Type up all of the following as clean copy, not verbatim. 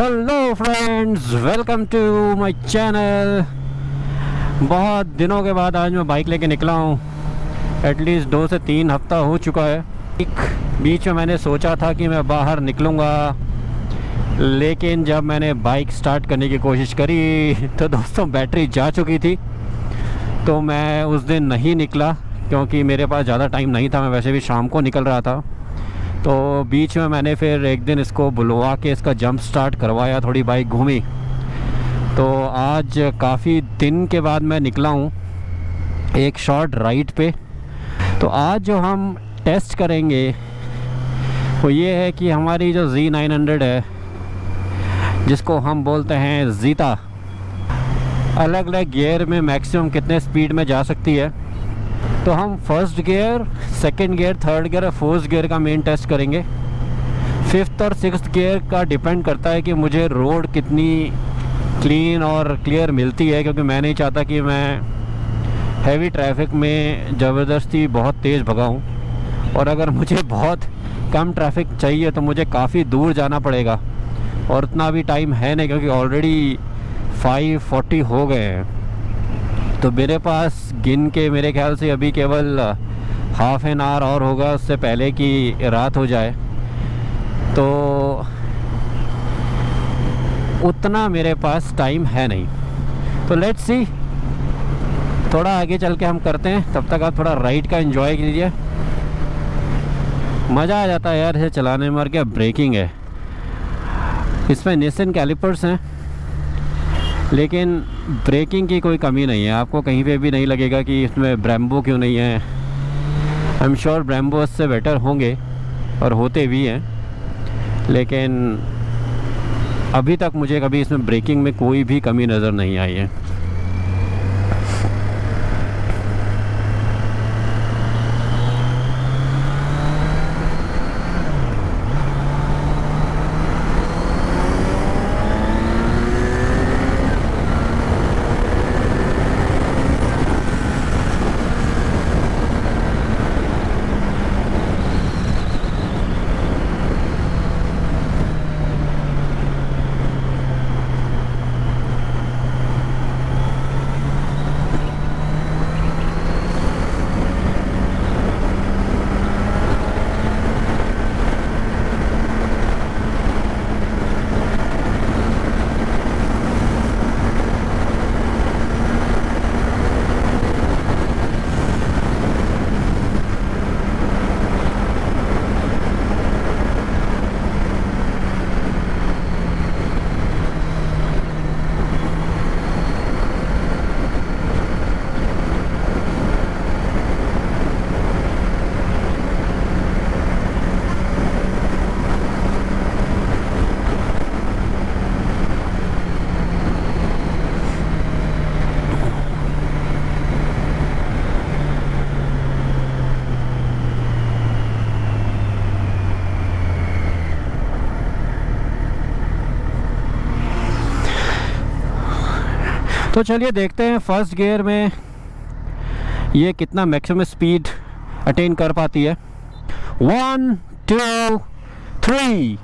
Hello friends, welcome to my channel. बहुत दिनों के बाद आज मैं बाइक लेके निकला हूँ। एटलीस्ट 2 से 3 हफ्ता हो चुका है। एक बीच में मैंने सोचा था कि मैं बाहर निकलूँगा, लेकिन जब मैंने बाइक स्टार्ट करने की कोशिश करी तो दोस्तों बैटरी जा चुकी थी। तो मैं उस दिन नहीं निकला क्योंकि मेरे पास ज़्यादा टाइम नहीं था। मैं वैसे भी शाम को निकल रहा था। तो बीच में मैंने फिर एक दिन इसको बुलवा के इसका जंप स्टार्ट करवाया, थोड़ी बाइक घूमी। तो आज काफ़ी दिन के बाद मैं निकला हूँ एक शॉर्ट राइड पे। तो आज जो हम टेस्ट करेंगे वो ये है कि हमारी जो Z900 है, जिसको हम बोलते हैं ज़ीता, अलग अलग गियर में मैक्सिमम कितने स्पीड में जा सकती है। तो हम first gear, second gear, third gear और फोर्थ गियर का मेन टेस्ट करेंगे। फिफ्थ और सिक्स्थ गियर का डिपेंड करता है कि मुझे रोड कितनी क्लीन और क्लियर मिलती है, क्योंकि मैं नहीं चाहता कि मैं हैवी ट्रैफिक में ज़बरदस्ती बहुत तेज़ भगाऊं। और अगर मुझे बहुत कम ट्रैफिक चाहिए तो मुझे काफ़ी दूर जाना पड़ेगा, और उतना भी टाइम है नहीं क्योंकि ऑलरेडी 5:40 हो गए हैं। तो मेरे पास गिन के मेरे ख्याल से अभी केवल हाफ एन आवर और होगा, उससे पहले कि रात हो जाए। तो उतना मेरे पास टाइम है नहीं। तो लेट्स सी, थोड़ा आगे चल के हम करते हैं। तब तक आप थोड़ा राइड का एंजॉय कीजिए। मज़ा आ जाता है यार इसे चलाने में। और क्या ब्रेकिंग है इसमें, निसन कैलिपर्स हैं, लेकिन ब्रेकिंग की कोई कमी नहीं है। आपको कहीं पे भी नहीं लगेगा कि इसमें ब्रेम्बो क्यों नहीं है। आई एम श्योर ब्रेम्बो इससे बेटर होंगे और होते भी हैं, लेकिन अभी तक मुझे कभी इसमें ब्रेकिंग में कोई भी कमी नज़र नहीं आई है। तो चलिए देखते हैं फर्स्ट गियर में ये कितना मैक्सिमम स्पीड अटेन कर पाती है। 1 2 3।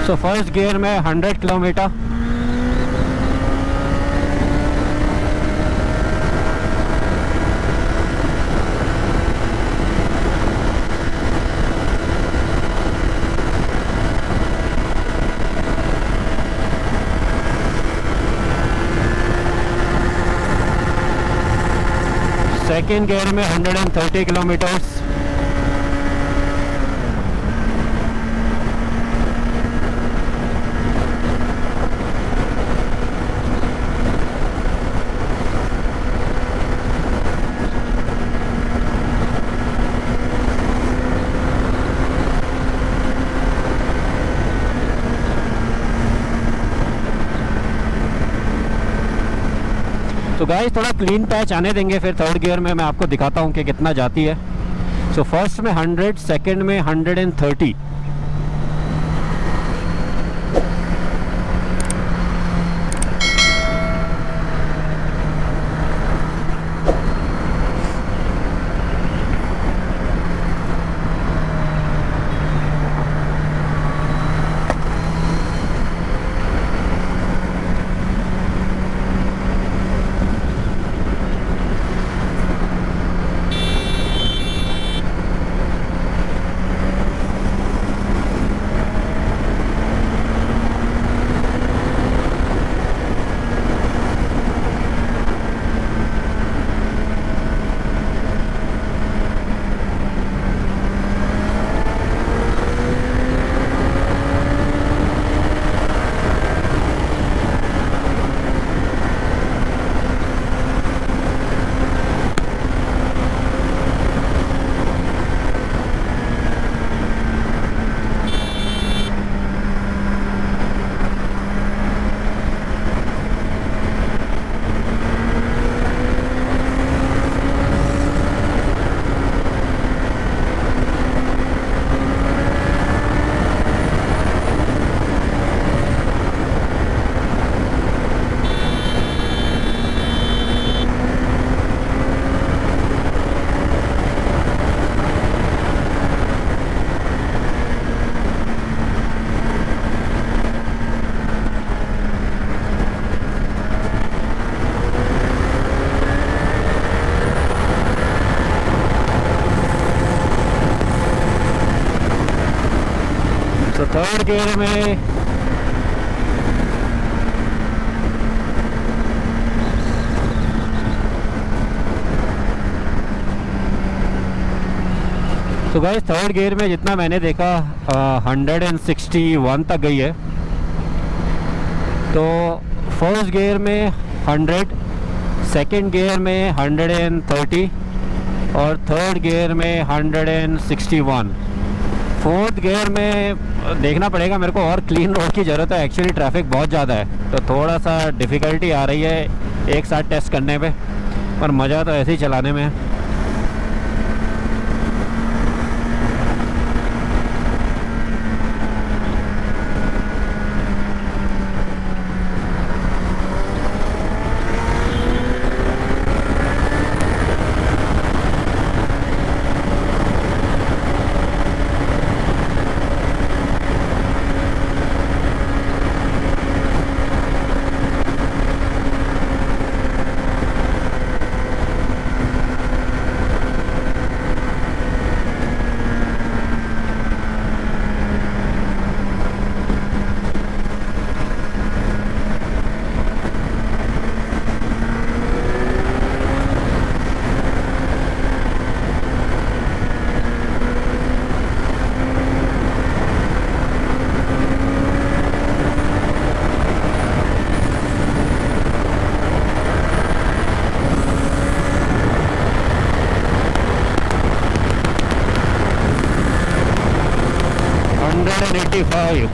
सो फर्स्ट गियर में 100 किलोमीटर। सेकेंड गियर में 130 किलोमीटर्स। तो गाइस थोड़ा क्लीन पैच आने देंगे, फिर थर्ड गियर में मैं आपको दिखाता हूँ कि कितना जाती है। सो फर्स्ट में 100, सेकंड में 130। तो थर्ड गियर में तो गाइस थर्ड गियर में जितना मैंने देखा 161 तक गई है। तो फर्स्ट गियर में 100, सेकंड गियर में 130 और थर्ड गियर में 161। फोर्थ गियर में देखना पड़ेगा मेरे को, और क्लीन रोड की ज़रूरत है। एक्चुअली ट्रैफिक बहुत ज़्यादा है तो थोड़ा सा डिफ़िकल्टी आ रही है एक साथ टेस्ट करने पे, पर मज़ा तो ऐसे ही चलाने में है। $185।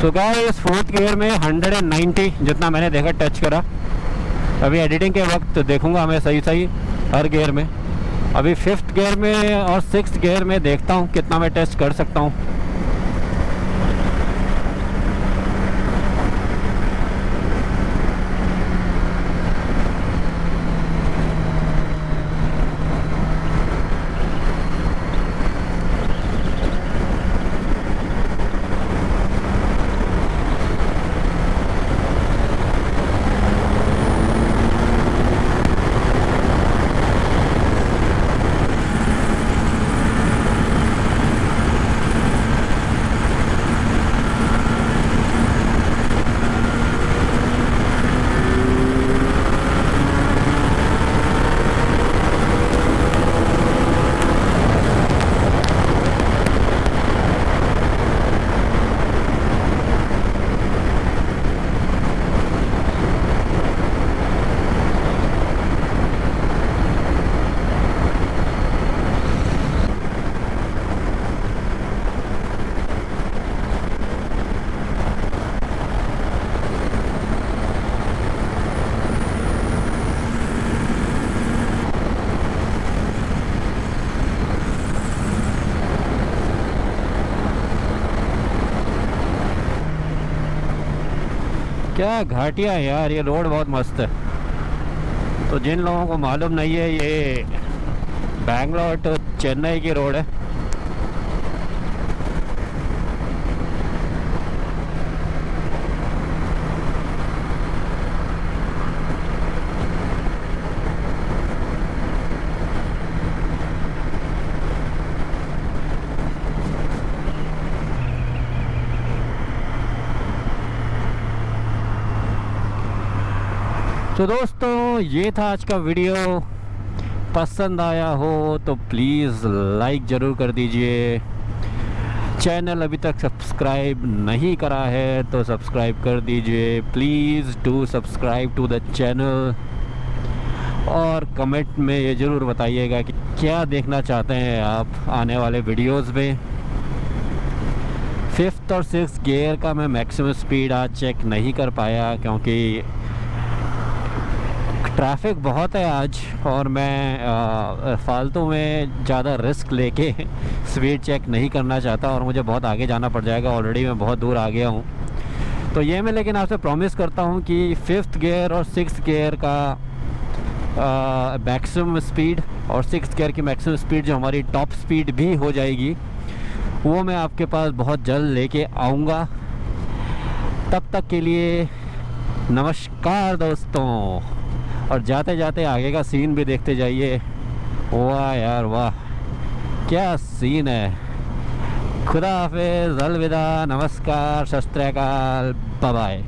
सो गाइस फोर्थ गियर में 190 जितना मैंने देखा टच करा। अभी एडिटिंग के वक्त देखूंगा मैं सही सही हर गियर में। अभी फिफ्थ गियर में और सिक्स्थ गियर में देखता हूँ कितना मैं टेस्ट कर सकता हूँ। क्या घाटिया है यार, ये रोड बहुत मस्त है। तो जिन लोगों को मालूम नहीं है, ये बैंगलोर टू चेन्नई की रोड है। तो दोस्तों ये था आज का वीडियो। पसंद आया हो तो प्लीज़ लाइक ज़रूर कर दीजिए। चैनल अभी तक सब्सक्राइब नहीं करा है तो सब्सक्राइब कर दीजिए। Please do subscribe to the channel. और कमेंट में ये ज़रूर बताइएगा कि क्या देखना चाहते हैं आप आने वाले वीडियोस में। 5th और 6th गियर का मैं मैक्सिमम स्पीड आज चेक नहीं कर पाया क्योंकि ट्रैफिक बहुत है आज, और मैं फालतू में ज़्यादा रिस्क लेके स्पीड चेक नहीं करना चाहता, और मुझे बहुत आगे जाना पड़ जाएगा। ऑलरेडी मैं बहुत दूर आ गया हूँ। तो ये मैं लेकिन आपसे प्रॉमिस करता हूँ कि 5th गियर और 6th गियर का मैक्सिमम स्पीड और 6th गियर की मैक्सिमम स्पीड जो हमारी टॉप स्पीड भी हो जाएगी, वो मैं आपके पास बहुत जल्द लेके आऊँगा। तब तक के लिए नमस्कार दोस्तों। और जाते जाते आगे का सीन भी देखते जाइए। वाह यार वाह, क्या सीन है। खुदा हाफिज़, अलविदा, नमस्कार, सत श्री अकाल, बाय बाय।